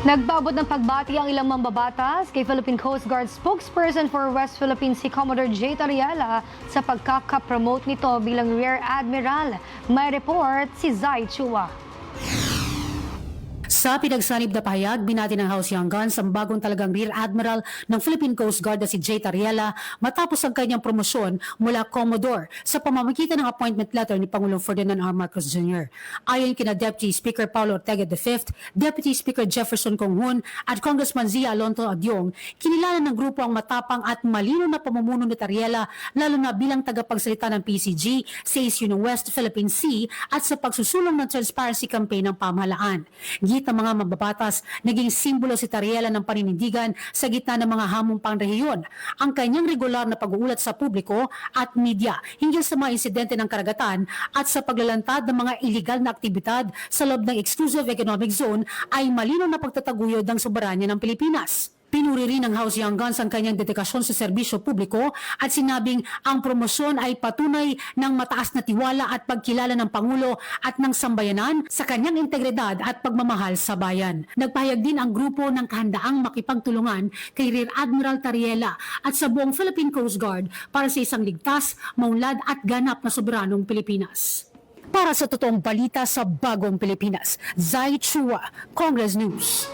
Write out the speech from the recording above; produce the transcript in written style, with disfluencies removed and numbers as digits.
Nagbabot ng pagbati ang ilang mambabatas kay Philippine Coast Guard spokesperson for West Philippines si Commodore J. Tariela sa pagkakapromote nito bilang Rear Admiral. May report si Zai Chua. Sa pinagsanib na pahayag, binati ng House Young Guns ang bagong talagang Rear Admiral ng Philippine Coast Guard na si J. Tariela matapos ang kanyang promosyon mula Commodore sa pamamagitan ng appointment letter ni Pangulong Ferdinand R. Marcos Jr. Ayon kina Deputy Speaker Paulo Ortega V, Deputy Speaker Jefferson Conghun at Congressman Zia Alonto Adyong, kinilala ng grupo ang matapang at malino na pamumuno ni Tariela lalo na bilang tagapagsalita ng PCG sa issue ng West Philippine Sea at sa pagsusulong ng transparency campaign ng pamahalaan. Ng mga mababatas, naging simbolo si Tariela ng paninindigan sa gitna ng mga hamong pangrehiyon. Ang kanyang regular na pag-uulat sa publiko at media hinggil sa mga insidente ng karagatan at sa paglalantad ng mga iligal na aktibidad sa loob ng Exclusive Economic Zone ay malinaw na pagtataguyod ng soberanya ng Pilipinas. Pinuri rin ng House Young Guns ang kanyang dedikasyon sa serbisyo publiko at sinabing ang promosyon ay patunay ng mataas na tiwala at pagkilala ng Pangulo at ng sambayanan sa kanyang integridad at pagmamahal sa bayan. Nagpahayag din ang grupo ng kahandaang makipagtulungan kay Rear Admiral Tariela at sa buong Philippine Coast Guard para sa isang ligtas, maunlad at ganap na soberanong Pilipinas. Para sa totoong balita sa Bagong Pilipinas, Zai Chua, Congress News.